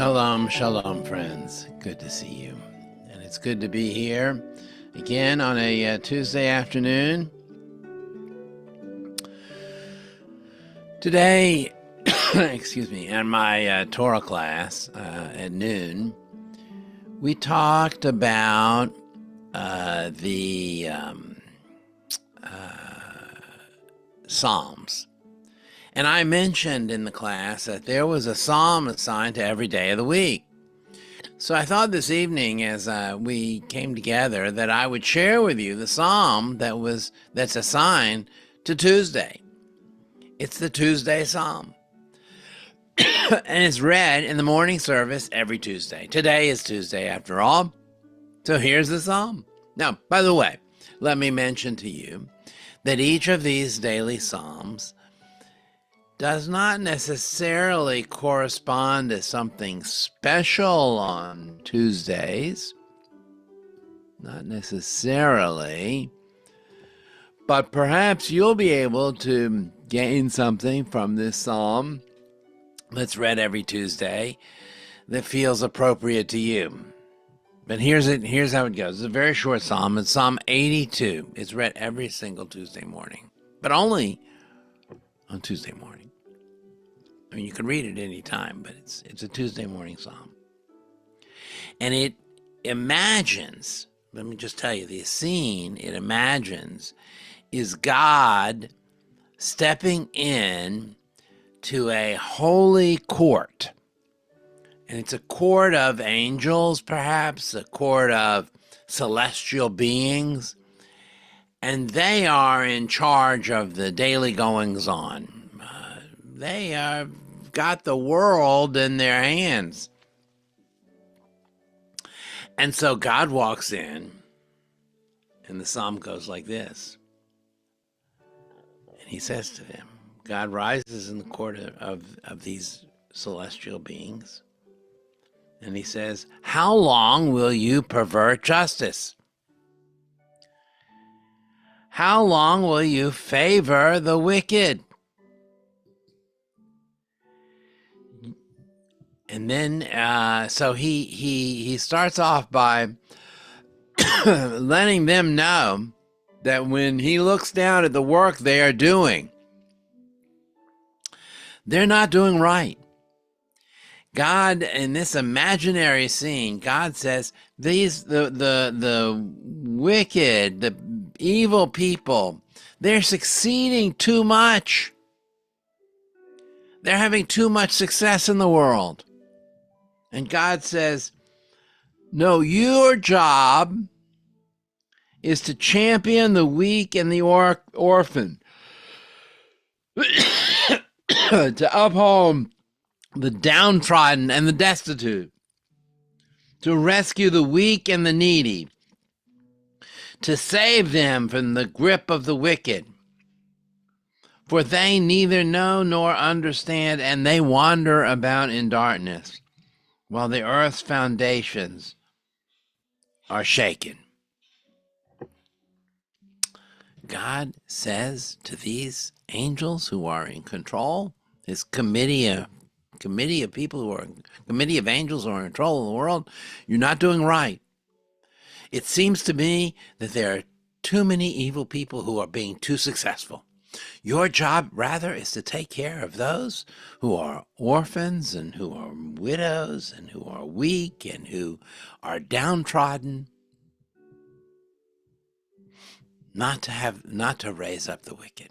Shalom, shalom, friends. Good to see you. And it's good to be here again on a Tuesday afternoon. Today, excuse me, in my Torah class at noon, we talked about the Psalms. And I mentioned in the class that there was a psalm assigned to every day of the week. So I thought this evening, as we came together, that I would share with you the psalm that's assigned to Tuesday. It's the Tuesday psalm. And it's read in the morning service every Tuesday. Today is Tuesday, after all. So here's the psalm. Now, by the way, let me mention to you that each of these daily psalms does not necessarily correspond to something special on Tuesdays. Not necessarily. But perhaps you'll be able to gain something from this psalm that's read every Tuesday that feels appropriate to you. But here's how it goes. It's a very short psalm. It's Psalm 82. It's read every single Tuesday morning, but only on Tuesday morning. I mean, you can read it any time, but it's a Tuesday morning psalm. And it imagines, let me just tell you, the scene it imagines is God stepping in to a holy court. And it's a court of angels, perhaps, a court of celestial beings. And they are in charge of the daily goings-on. They have got the world in their hands. And so God walks in, and the psalm goes like this. And he says to them, God rises in the court of these celestial beings, and he says, how long will you pervert justice? How long will you favor the wicked? And then, so he starts off by letting them know that when he looks down at the work they are doing, they're not doing right. God, in this imaginary scene, God says, the wicked, the evil people, they're succeeding too much. They're having too much success in the world. And God says, no, your job is to champion the weak and the orphan, to uphold the downtrodden and the destitute, to rescue the weak and the needy, to save them from the grip of the wicked. For they neither know nor understand, and they wander about in darkness, while the earth's foundations are shaken. God says to these angels who are in control, his committee of angels who are in control of the world, you're not doing right. It seems to me that there are too many evil people who are being too successful. Your job, rather, is to take care of those who are orphans and who are widows and who are weak and who are downtrodden. Not to raise up the wicked.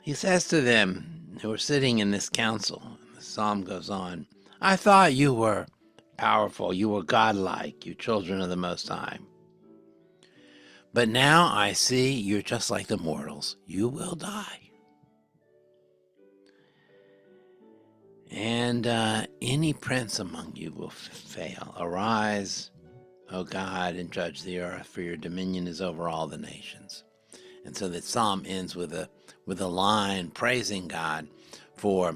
He says to them who are sitting in this council, the psalm goes on, I thought you were powerful, you were godlike, you children of the Most High. But now I see you're just like the mortals. You will die. And any prince among you will fail. Arise, O God, and judge the earth, for your dominion is over all the nations. And so the psalm ends with a line praising God for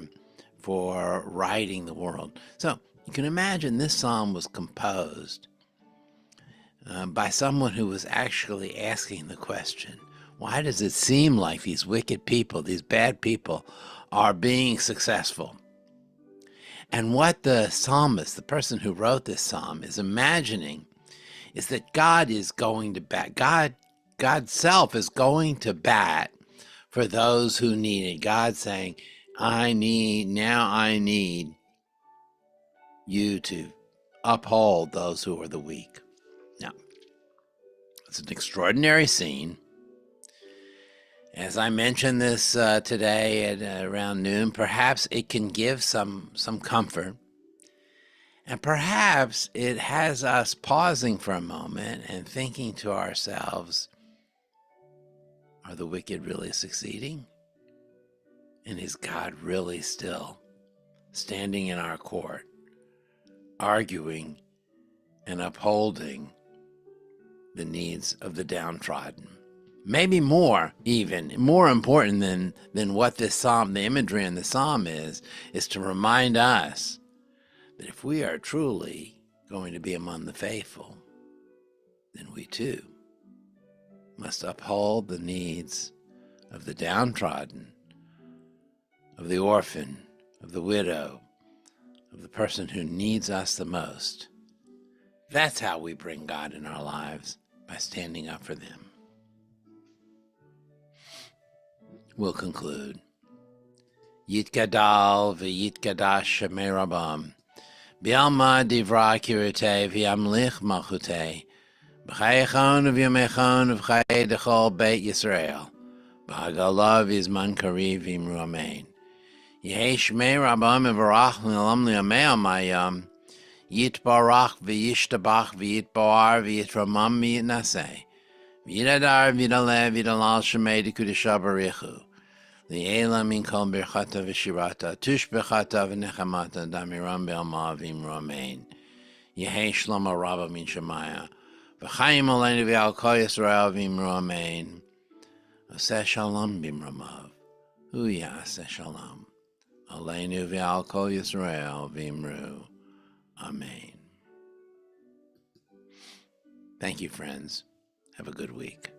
righting the world. So you can imagine this psalm was composed by someone who was actually asking the question, Why does it seem like these wicked people, these bad people, are being successful? And what the psalmist, the person who wrote this psalm, is imagining is that God is going to bat. God's self is going to bat for those who need it. God saying, I need you to uphold those who are the weak. Now, it's an extraordinary scene. As I mentioned this today at around noon, perhaps it can give some comfort. And perhaps it has us pausing for a moment and thinking to ourselves, are the wicked really succeeding? And is God really still standing in our court, arguing and upholding the needs of the downtrodden? Maybe more, even more important than what this psalm, the imagery in the psalm is to remind us that if we are truly going to be among the faithful, then we too must uphold the needs of the downtrodden, of the orphan, of the widow, of the person who needs us the most. That's how we bring God in our lives, by standing up for them. We'll conclude. Yitgadal v'yitgadash Shemei Rabam, B'alma divra kirite v'yamlich malchute, B'chayechon v'yamechon v'chay dechol Beit Yisrael, B'hagalav v'izman kariv v'imru amen. Yehei Shemei Rabam v'varach l'olam li'amei amayam, Yitbarach v'yishtabach v'yitbar v'yitramam v'yitnaseh, V'yidadar v'yidaleh v'yidalal Shemei d'kudisha barichu, Li'ela min kol birchata v'shirata, tush bechata v'nechamata, damiram be'alma v'imru amen. Yehei shlomo rabba min shemaya, v'chayim aleinu v'al kol Yisrael v'imru amen. Aseh shalom b'imramav, hu ya'aseh shalom, aleinu v'al kol Yisrael v'imru amen. Thank you, friends. Have a good week.